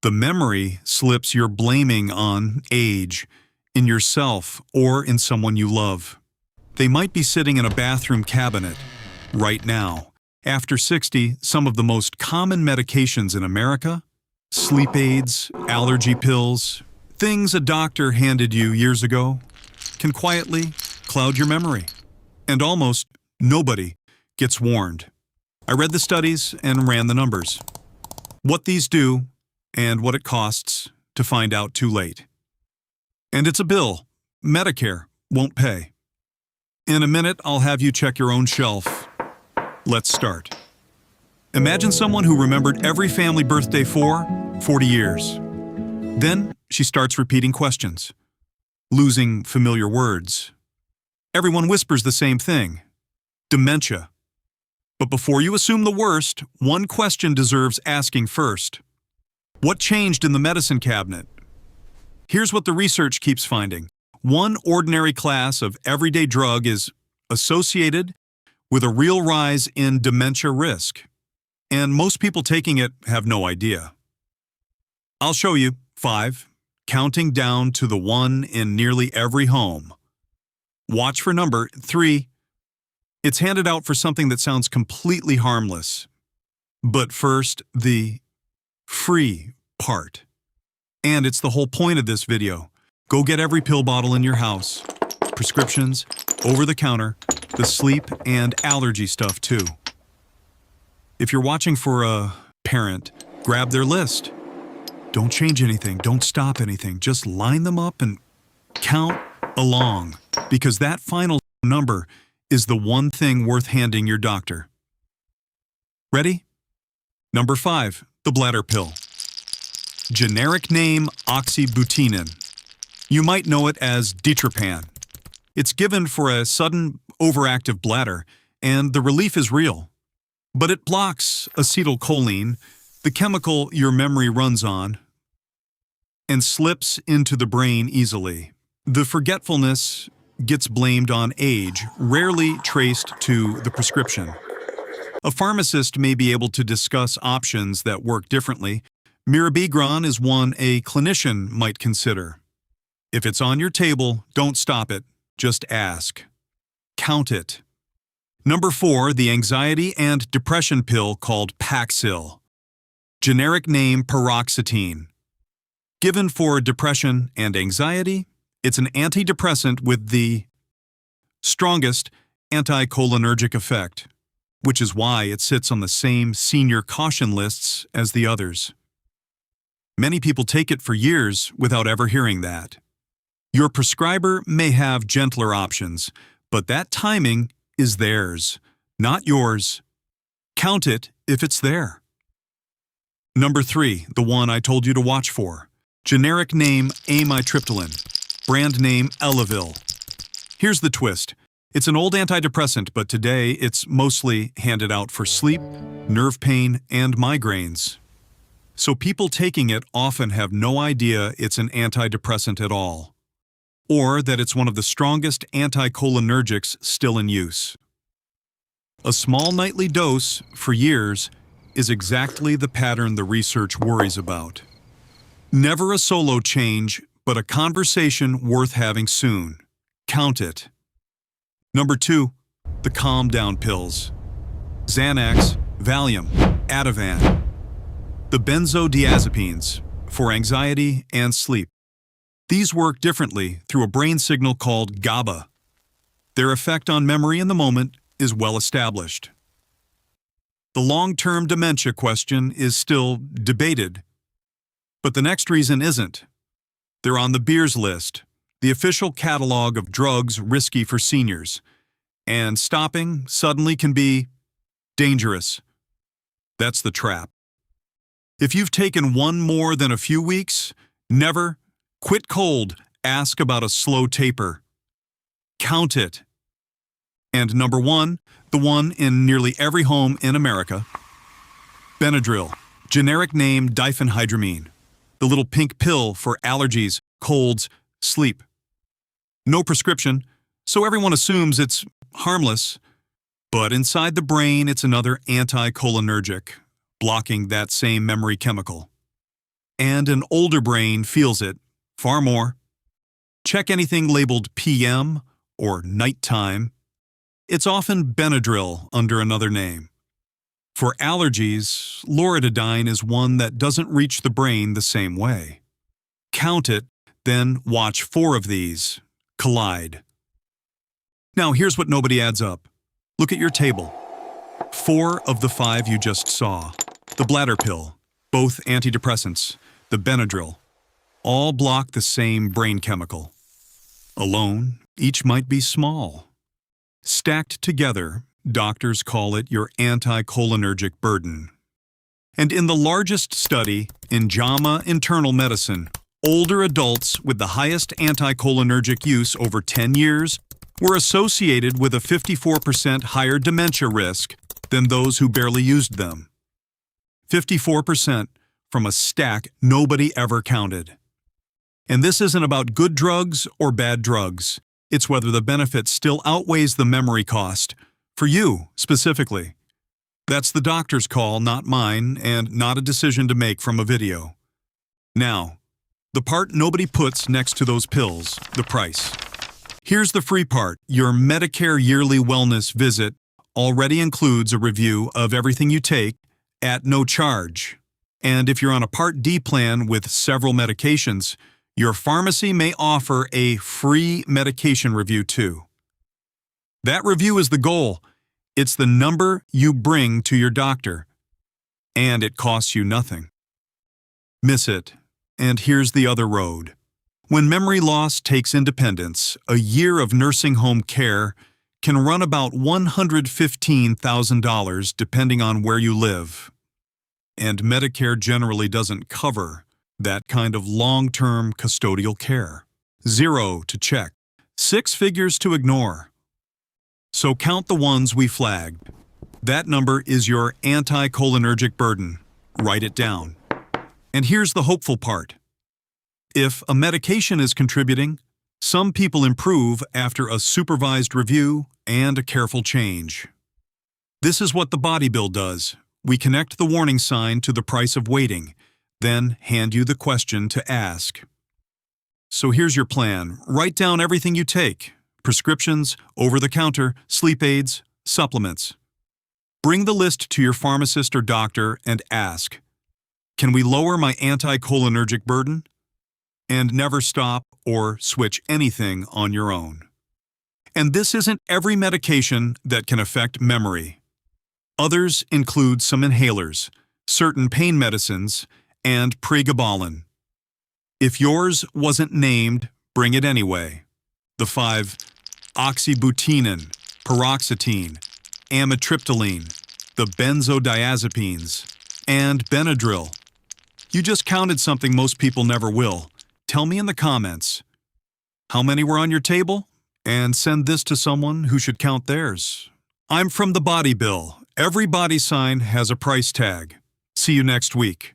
The memory slips you're blaming on age, in yourself, or in someone you love. They might be sitting in a bathroom cabinet right now. After 60, some of the most common medications in America, sleep aids, allergy pills, things a doctor handed you years ago, can quietly cloud your memory. And almost nobody gets warned. I read the studies and ran the numbers. What these do and what it costs to find out too late. And it's a bill Medicare won't pay. In a minute, I'll have you check your own shelf. Let's start. Imagine someone who remembered every family birthday for 40 years. Then she starts repeating questions, losing familiar words. Everyone whispers the same thing: dementia. But before you assume the worst, one question deserves asking first. What changed in the medicine cabinet? Here's what the research keeps finding. One ordinary class of everyday drug is associated with a real rise in dementia risk, and most people taking it have no idea. I'll show you 5, counting down to the one in nearly every home. Watch for number 3. It's handed out for something that sounds completely harmless. But first, the free part. And it's the whole point of this video. Go get every pill bottle in your house, prescriptions, over-the-counter, the sleep and allergy stuff too. If you're watching for a parent, grab their list. Don't change anything, don't stop anything, just line them up and count along, because that final number is the one thing worth handing your doctor. Ready? Number 5, the bladder pill. Generic name Oxybutynin. You might know it as Ditropan. It's given for a sudden overactive bladder, and the relief is real. But it blocks acetylcholine, the chemical your memory runs on, and slips into the brain easily. The forgetfulness gets blamed on age, rarely traced to the prescription. A pharmacist may be able to discuss options that work differently. Mirabegron is one a clinician might consider. If it's on your table, don't stop it, just ask. Count it. Number 4, the anxiety and depression pill called Paxil. Generic name Paroxetine. Given for depression and anxiety, it's an antidepressant with the strongest anticholinergic effect, which is why it sits on the same senior caution lists as the others. Many people take it for years without ever hearing that. Your prescriber may have gentler options, but that timing is theirs, not yours. Count it if it's there. Number 3, the one I told you to watch for. Generic name Amitriptyline. Brand name Elavil. Here's the twist. It's an old antidepressant, but today it's mostly handed out for sleep, nerve pain, and migraines. So people taking it often have no idea it's an antidepressant at all, or that it's one of the strongest anticholinergics still in use. A small nightly dose, for years, is exactly the pattern the research worries about. Never a solo change, but a conversation worth having soon. Count it. Number 2, the calm down pills. Xanax, Valium, Ativan. The Benzodiazepines, for anxiety and sleep. These work differently through a brain signal called GABA. Their effect on memory in the moment is well established. The long-term dementia question is still debated, but the next reason isn't. They're on the Beers list, the official catalog of drugs risky for seniors, and stopping suddenly can be dangerous. That's the trap. If you've taken one more than a few weeks, never quit cold, ask about a slow taper. Count it. And number 1, the one in nearly every home in America, Benadryl, generic name diphenhydramine, the little pink pill for allergies, colds, sleep. No prescription, so everyone assumes it's harmless, but inside the brain it's another anticholinergic, blocking that same memory chemical. and an older brain feels it far more. Check anything labeled PM or nighttime. It's often Benadryl under another name. For allergies, loratadine is one that doesn't reach the brain the same way. Count it, then watch 4 of these collide. Now here's what nobody adds up. Look at your table. 4 of the 5 you just saw. The bladder pill, both antidepressants, the Benadryl, all block the same brain chemical. Alone, each might be small. Stacked together, doctors call it your anticholinergic burden. And in the largest study in JAMA Internal Medicine, older adults with the highest anticholinergic use over 10 years were associated with a 54% higher dementia risk than those who barely used them. 54% from a stack nobody ever counted. And this isn't about good drugs or bad drugs. It's whether the benefit still outweighs the memory cost, for you specifically. That's the doctor's call, not mine, and not a decision to make from a video. Now, the part nobody puts next to those pills, the price. Here's the free part. Your Medicare yearly wellness visit already includes a review of everything you take at no charge. And if you're on a Part D plan with several medications, your pharmacy may offer a free medication review too. That review is the goal. It's the number you bring to your doctor. And it costs you nothing. Miss it. And here's the other road. When memory loss takes independence, a year of nursing home care can run about $115,000 depending on where you live. And Medicare generally doesn't cover that kind of long-term custodial care. 0 to check, 6 figures to ignore. So count the ones we flagged. That number is your anticholinergic burden. Write it down. And here's the hopeful part. If a medication is contributing, some people improve after a supervised review and a careful change. This is what the body bill does. We connect the warning sign to the price of waiting, then hand you the question to ask. So here's your plan. Write down everything you take: prescriptions, over-the-counter, sleep aids, supplements. Bring the list to your pharmacist or doctor and ask, can we lower my anticholinergic burden? And never stop or switch anything on your own. And this isn't every medication that can affect memory. Others include some inhalers, certain pain medicines, and pregabalin. If yours wasn't named, bring it anyway. The 5: Oxybutynin, Paroxetine, Amitriptyline, the Benzodiazepines, and Benadryl. You just counted something most people never will. Tell me in the comments. How many were on your table? And send this to someone who should count theirs. I'm from the Body Bill. Every body sign has a price tag. See you next week.